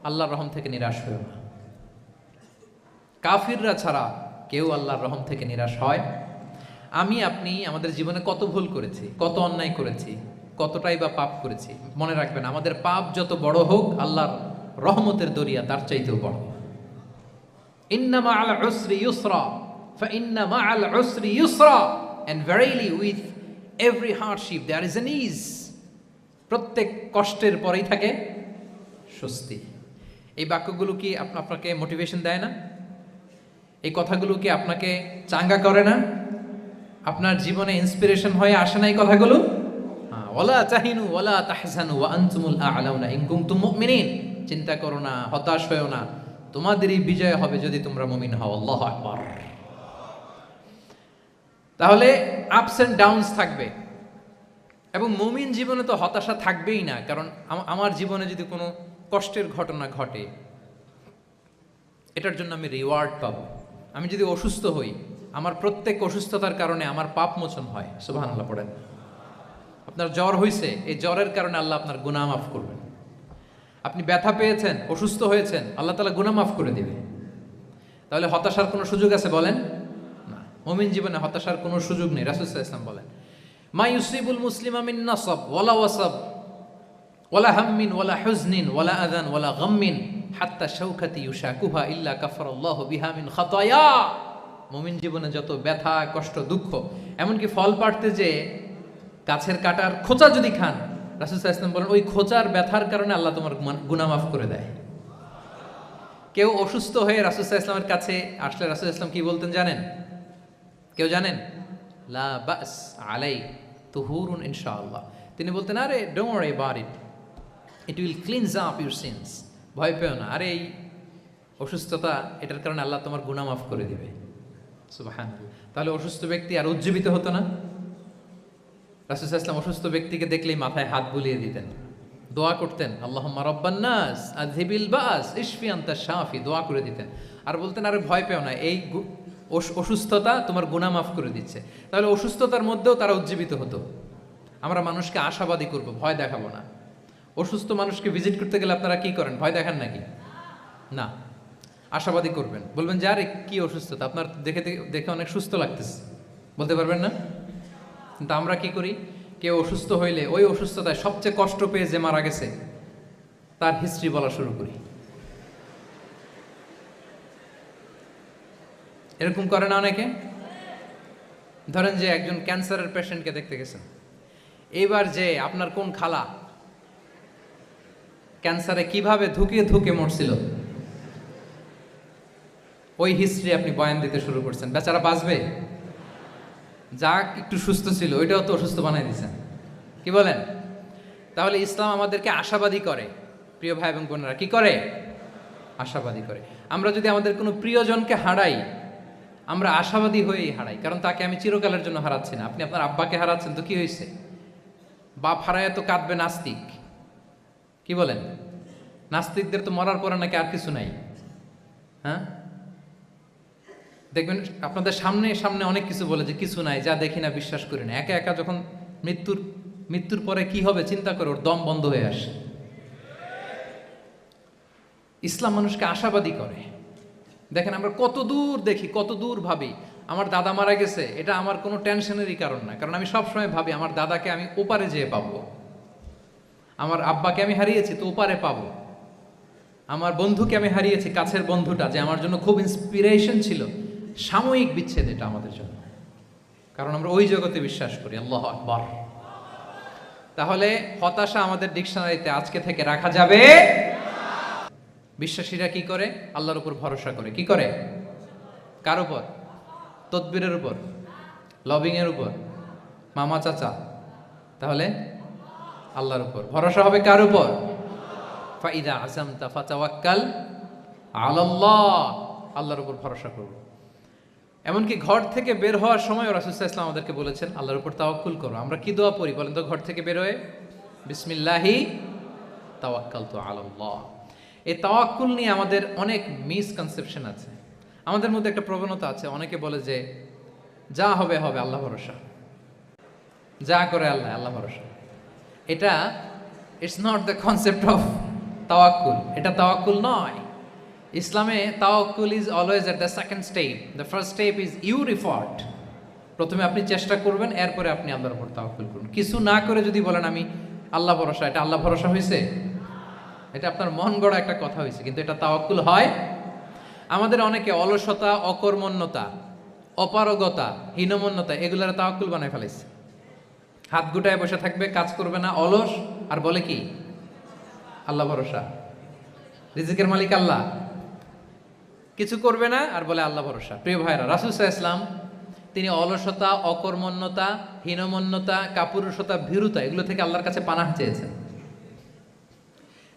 আল্লাহর রহম থেকে নিরাশ হয়েও না। কাফিররা ছাড়া কেউ আল্লাহর রহম থেকে নিরাশ হয়? আমি আপনি আমাদের জীবনে কত ভুল করেছি, কত অন্যায় করেছি, কতটাই বা পাপ করেছি। মনে রাখবেন, আমাদের পাপ যত বড় হোক, আল্লাহর রহমতের দরিয়া তার চাইতেও বড়। ইন্না মাআল উসরি ইউসরা ফাইন্না মাআল উসরি ইউসরা, and verily with every hardship there is an ease. প্রত্যেক কষ্টের পরেই থাকে স্বস্তি। এই বাক্যগুলো কি আপনাকে মোটিভেশন দেয় না? এই কথাগুলো কি আপনাকে চাঙ্গা করে না? আপনার জীবনে ইন্সপিরেশন হয়ে আসে না এই কথাগুলো? ওয়ালা তাহিনু ওয়ালা তাহজানু ওয়া আনতুমুল আ'লাউনা ইন কুনতুম মুমিনিন। চিন্তা করো না, হতাশ হয়ো না, তোমাদেরই বিজয় হবে যদি তোমরা মুমিন হও। আল্লাহু আকবার। তাহলে আপস এন্ড ডাউনস থাকবে, এবং মুমিন জীবনে তো হতাশা থাকবেই না। কারণ আমার জীবনে যদি কোনো কষ্টের ঘটনা ঘটে, এটার জন্য আমি রিওয়ার্ড পাবো। আমি যদি অসুস্থ হই, আমার প্রত্যেক অসুস্থতার কারণে আমার পাপ মোচন হয়। সুবহানাল্লাহ পড়েন। আপনার জ্বর হয়েছে, এই জ্বরের কারণে আল্লাহ আপনার গুনাহ মাফ করবেন। আপনি ব্যথা পেয়েছেন, অসুস্থ হয়েছেন, আল্লাহ তাআলা গুনাহ মাফ করে দিবে। তাহলে হতাশার কোনো সুযোগ আছে বলেন? না। মুমিন জীবনে হতাশার কোনো সুযোগ নেই। রাসূল সাল্লাল্লাহু আলাইহি ওয়াসাল্লাম বলেন, মা ইউসিবুল মুসলিমা মিন নাসাব ওয়ালা ওয়াসাব ওয়ালা হাম্মিন ওয়ালা হুজনিন ওয়ালা আযান ওয়ালা গাম্মিন হাত্তা শাওকাতি ইউশাকুহা ইল্লা কাফারাল্লাহু বিহা মিন খাতায়া। মুমিন জীবনে যত ব্যথা, কষ্ট, দুঃখ, এমনকি ফল পাড়তে যে গাছের কাটার খোঁচা যদি খান, রাসূল সাল্লাল্লাহু আলাইহি ওয়াসাল্লাম বলেন ওই খোঁচার ব্যথার কারণে আল্লাহ তোমার গুনাহ মাফ করে দেয়। কেউ অসুস্থ হয়ে রাসূল সাল্লাল্লাহু আলাইহি ওয়াসাল্লামের কাছে আসলে রাসূল সাল্লাল্লাহু আলাইহি ওয়াসাল্লাম কি বলতেন জানেন? কেউ জানেন? লা বাস আলাই তুহুরুন ইনশাআল্লাহ। তিনি বলতেন, আরে don't worry about it, it will cleanse up your scenes. ভয় পেও না, আরে এই অসুস্থতা, এটার কারণে আল্লাহ তোমার গুনাহ মাফ করে দিবে। সুবহানাল্লাহ। তাহলে অসুস্থ ব্যক্তি আর উজ্জীবিত হতো না? রাসূল সাল্লাল্লাহু আলাইহি ওয়াসাল্লাম অসুস্থ ব্যক্তিকে দেখলেই মাথায় হাত বুলিয়ে দিতেন, দোয়া করতেন, আল্লাহুম্মা রাব্বান নাস আযহিবিল বাস ইশফি আনতা শাফি, দোয়া করে দিতেন। আর বলতেন, আরে ভয় পেও না, এই অসুস্থতা তোমার গুনাহ মাফ করে দিচ্ছে। তাহলে অসুস্থতার মধ্যেও তারা উজ্জীবিত হতো। আমরা মানুষকে আশাবাদী করব, ভয় দেখাবো না। অসুস্থ মানুষকে ভিজিট করতে গেলে আপনারা কি করেন? ভয় দেখান নাকি? না, আশাবাদী করবেন। বলবেন যে আরে কি অসুস্থতা, আপনার দেখে অনেক সুস্থ লাগতেছে, বলতে পারবেন না? কিন্তু আমরা কি করি? কেউ অসুস্থ হইলে ওই অসুস্থতায় সবচেয়ে কষ্ট পেয়ে যে মারা গেছে তার হিস্ট্রি বলা শুরু করি। এরকম করে না অনেকে? ধরেন যে একজন ক্যান্সারের পেশেন্টকে দেখতে গেছেন, এইবার যে আপনার কোন খালা ক্যান্সারে কিভাবে ধুকে ধুকে মরছিল, ওই হিস্ট্রি আপনি বয়ান দিতে শুরু করছেন। বেচারা বাঁচবে? যা একটু সুস্থ ছিল ওইটাও তো অসুস্থ বানাই দিয়েছেন। কি বলেন? তাহলে ইসলাম আমাদেরকে আশাবাদী করে। প্রিয় ভাই এবং বোনেরা, কি করে? আশাবাদী করে। আমরা যদি আমাদের কোনো প্রিয়জনকে হারাই, আমরা আশাবাদী হয়েই হারাই, কারণ তাকে আমি চিরকালের জন্য হারাচ্ছি না। আপনি আপনার আব্বাকে হারাচ্ছেন তো কি হয়েছে? বাপ হারায় তো কাঁদবে নাস্তিক। কি বলেন? নাস্তিকদের তো মরার পরে নাকি আর কিছু নাই। হ্যাঁ, দেখবেন আপনাদের সামনে সামনে অনেক কিছু বলে যে কিছু নাই, যা দেখি না, বিশ্বাস করি না। একা একা যখন মৃত্যুর পরে কি হবে চিন্তা করে ওর দম বন্ধ হয়ে আসে। ইসলাম মানুষকে আশাবাদী করে। দেখেন আমরা কত দূর দেখি, কত দূর ভাবি। আমার দাদা মারা গেছে, এটা আমার কোনো টেনশনেরই কারণ না, কারণ আমি সবসময় ভাবি আমার দাদাকে আমি ওপারে যেয়ে পাবো। আমার আব্বাকে আমি হারিয়েছি তো ওপারে পাবো। আমার বন্ধুকে আমি হারিয়েছি, কাছের বন্ধুটা যে আমার জন্য খুব ইন্সপিরেশন ছিল, সাময়িক বিচ্ছেদ এটা আমাদের জন্য, কারণ আমরা ওই জগতে বিশ্বাস করি। আল্লাহু আকবার। তাহলে হতাশা আমাদের ডিকশনারিতে আজকে থেকে রাখা যাবে। বিশ্বাসীরা কি করে? আল্লাহর উপর ভরসা করে। কি করে? কার উপর? তদবিরের উপর, লবিং এর উপর, মামা চাচা? তাহলে আল্লাহর উপর ভরসা হবে। কার উপর? ফাইদা আযামতা ফাতাওয়াক্কাল আলাল্লাহ, আল্লাহর উপর ভরসা করব। এমনকি ঘর থেকে বের হওয়ার সময় রাসূল সাল্লাল্লাহু আলাইহি ওয়াসাল্লাম আমাদেরকে বলেছেন আল্লাহর উপর তাওয়াক্কুল করো। আমরা কি দোয়া পড়ি বলেন তো ঘর থেকে বের হয়ে? বিসমিল্লাহি তাওয়াক্কালতু আলাল্লাহ। এই তাওয়াক্কুল নিয়ে আমাদের অনেক মিসকনসেপশন আছে। আমাদের মধ্যে একটা প্রবণতা আছে, অনেকে বলে যে যা হবে হবে, আল্লাহ ভরসা, যা করে আল্লাহ, আল্লাহ ভরসা। এটা it's not the concept of তাওয়াক্কুল, এটা তাওয়াক্কুল নয়। ইসলামে তাওয়াক্কুল is always at the second step. The first step is your effort. প্রথমে আপনি চেষ্টা করবেন, এরপরে আপনি আল্লাহর উপর তাওয়াক্কুল করুন। কিছু না করে যদি বলেন আমি আল্লাহ ভরসা, এটা আল্লাহ ভরসা হয়েছে? এটা আপনার মন গড়া একটা কথা হয়েছে, কিন্তু এটা তাওয়াক্কুল হয়? আমাদের অনেকে অলসতা, অকর্মণ্যতা, অপারগতা, হীনমন্যতা এগুলোর তাওয়াক্কুল বানায় ফেলেছে। হাত গুটায় বসে থাকবে, কাজ করবে না, অলস, আর বলে কি আল্লাহ ভরসা। রিজিকের মালিক আল্লাহ, কিছু করবে না আর বলে আল্লাহ ভরসা। প্রিয় ভাইরা, রাসূল সাল্লাল্লাহু আলাইহি ওয়াসাল্লাম তিনি অলসতা, অকর্মণ্যতা, হীনমন্যতা, কাপুরুষতা, ভীরুতা এগুলো থেকে আল্লাহর কাছে পানাহ চেয়েছেন।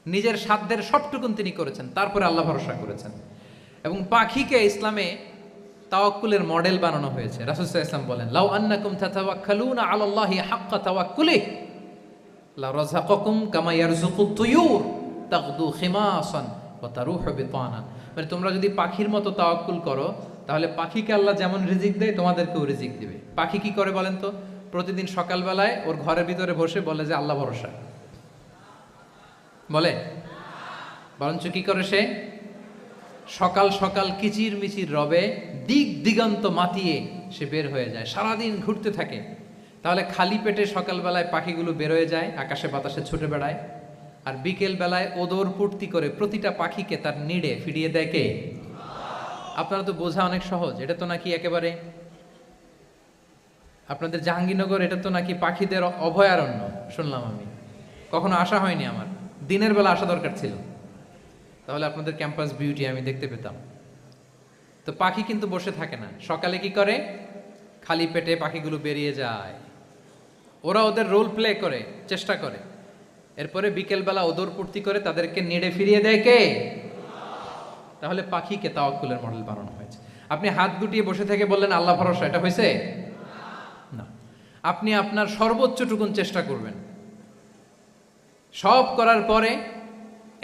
নিজের সাধ্যের সবটুকুন তিনি করেছেন, তারপরে আল্লাহ ভরসা করেছেন। এবং পাখিকে ইসলামে তাওয়াক্কুলের মডেল বানানো হয়েছে। রাসূল সাল্লাল্লাহু আলাইহি ওয়াসাল্লাম বলেন, লাউ আন্নাকুম তাতাওয়াক্কালুনা আলাল্লাহি হাক্কা তাওয়াক্কুলিহি লা রাযাকাকুম কামা ইয়ারযুকুত তুয়ুর তাগদু খিমাসান ওয়া তারুহু বিতানা। মানে তোমরা যদি পাখির মতো তাওয়াক্কুল করো, তাহলে পাখিকে আল্লাহ যেমন রিজিক দেয় তোমাদেরকেও রিজিক দিবে। পাখি কি করে বলেন তো? প্রতিদিন সকালবেলায় ওর ঘরের ভিতরে বসে বলে যে আল্লাহ ভরসা, বলে? বরঞ্চ কি করে সে? সকাল সকাল কিচির মিচির রবে দিক দিগন্ত মাতিয়ে সে বের হয়ে যায়, সারাদিন ঘুরতে থাকে। তাহলে খালি পেটে সকালবেলায় পাখিগুলো বের হয়ে যায়, আকাশে বাতাসে ছুটে বেড়ায়, আর বিকেল বেলায় ওদর পূর্তি করে প্রতিটা পাখিকে তার নিড়ে ফিরিয়ে দেয় কে? আপনারা তো বোঝা অনেক সহজ। এটা তো নাকি একেবারে আপনাদের জাহাঙ্গীরনগর, এটা তো নাকি পাখিদের অভয়ারণ্য শুনলাম আমি, কখনো আসা হয়নি আমার, দিনের বেলা আসা দরকার ছিল, তাহলে আপনাদের ক্যাম্পাস বিউটি আমি দেখতে পেতাম। তো পাখি কিন্তু বসে থাকে না, সকালে কি করে? খালি পেটে পাখিগুলো বেরিয়ে যায়, ওরা ওদের রোল প্লে করে, চেষ্টা করে, এরপরে বিকেলবেলা ওদর পূর্তি করে তাদেরকে নেড়ে ফিরিয়ে দেয় কে? তাহলে পাখিকে তাওয়াক্কুলের মডেল বানানো হয়েছে। আপনি হাত গুটিয়ে বসে থেকে বললেন আল্লাহ ভরসা, এটা হয়েছে না। আপনি আপনার সর্বোচ্চটুকুন চেষ্টা করবেন, সব করার পরে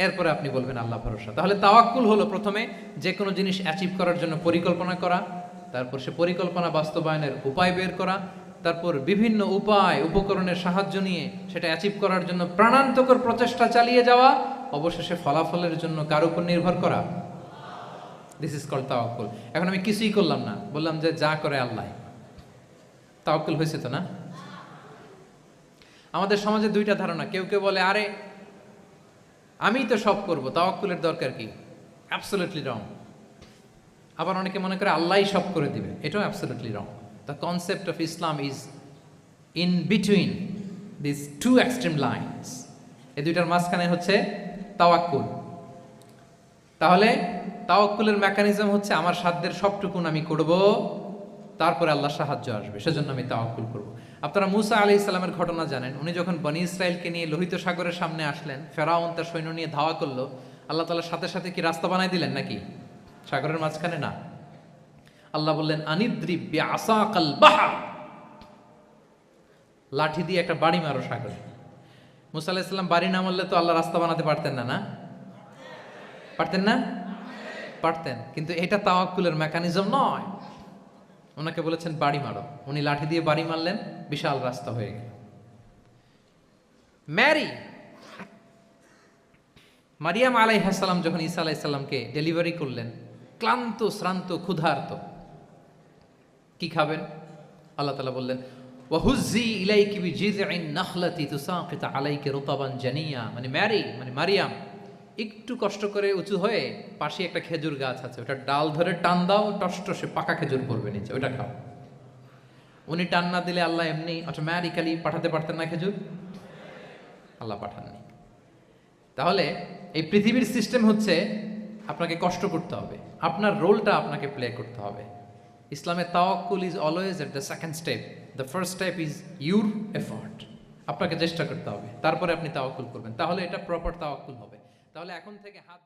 এরপরে আপনি বলবেন আল্লাহ ভরসা। তাহলে তাওয়াক্কুল হলো প্রথমে যে কোনো জিনিস অ্যাচিভ করার জন্য পরিকল্পনা করা, তারপর সে পরিকল্পনা বাস্তবায়নের উপায় বের করা, তারপর বিভিন্ন উপায় উপকরণের সাহায্য নিয়ে সেটা অ্যাচিভ করার জন্য প্রাণান্তকর প্রচেষ্টা চালিয়ে যাওয়া, অবশেষে ফলাফলের জন্য কার উপর নির্ভর করা। দিস ইজ কল্ড তাওয়াক্কুল। এখন আমি কিছুই করলাম না, বললাম যে যা করে আল্লাহ, তাওয়াক্কুল হয়েছে তো না? আমাদের সমাজে দুইটা ধারণা। কেউ কেউ বলে আরে আমি তো সব করব, তাওয়াক্কুলের দরকার কি? Absolutely wrong. আবার অনেকে মনে করে আল্লাহই সব করে দিবে, এটাও absolutely wrong. The concept of Islam is in between this two extreme lines. এই দুইটার মাঝখানে হচ্ছে তাওয়াক্কুল। তাহলে তাওয়াক্কুলের মেকানিজম হচ্ছে আমার সাধ্যের সবটুকুন আমি করব, তারপরে আল্লাহর সাহায্য আসবে, সেজন্য আমি তাওয়াক্কুল করব। আপনারা মুসা আলাইহিস সালামের ঘটনা জানেন। উনি যখন বনি ইসরাইলকে নিয়ে লোহিত সাগরের সামনে আসলেন, ফেরাউন তার সৈন্য নিয়ে ধাওয়া করলো, আল্লাহ তাআলার সাথে সাথে কি রাস্তা বানাই দিলেন নাকি? সাগরের মাঝখানে না। আল্লাহ বললেন আনিদ্রিব বিআসাকাল বাহর, লাঠি দিয়ে একটা বাড়ি মারো সাগরে। মুসা আলাইহিস সালাম বাড়ি না মারলে তো আল্লাহ রাস্তা বানাতে পারতেন না, না পারতেন না? পারতেন, কিন্তু এটা তাওয়াক্কুলের মেকানিজম নয়। ওনাকে বলেছেন বাড়ি মারো, উনি লাঠি দিয়ে বাড়ি মারলেন, বিশাল রাস্তা হয়ে গেল। মারিয়াম আলাইহিস সালাম যখন ঈসা আলাইহিস সালামকে ডেলিভারি করলেন, ক্লান্ত শ্রান্ত ক্ষুধার্ত, কি খাবেন? আল্লাহ তাআলা বললেন ওয়াহুজ্জি ইলাইকি বিজিযইন নাখলাতি তুসাকিত আলাইকি রুতাবান জানিয়া। মানে মারিয়াম একটু কষ্ট করে উঁচু হয়ে পাশে একটা খেজুর গাছ আছে, ওটা ডাল ধরে টান দাও, টসটসে পাকা খেজুর পড়বে নিচে, ওটা খাও। উনি টান না দিলে আল্লাহ এমনি অটোমেটিক্যালি পাঠাতে পারতেন না খেজুর? আল্লাহ পাঠাননি। তাহলে এই পৃথিবীর সিস্টেম হচ্ছে আপনাকে কষ্ট করতে হবে, আপনার রোলটা আপনাকে প্লে করতে হবে। ইসলামে তাওয়াক্কুল is always at the second step. The first step is your effort. আপনাকে চেষ্টা করতে হবে, তারপরে আপনি তাওয়াক্কুল করবেন, তাহলে এটা প্রপার তাওয়াক্কুল হবে। তাহলে এখন থেকে হাত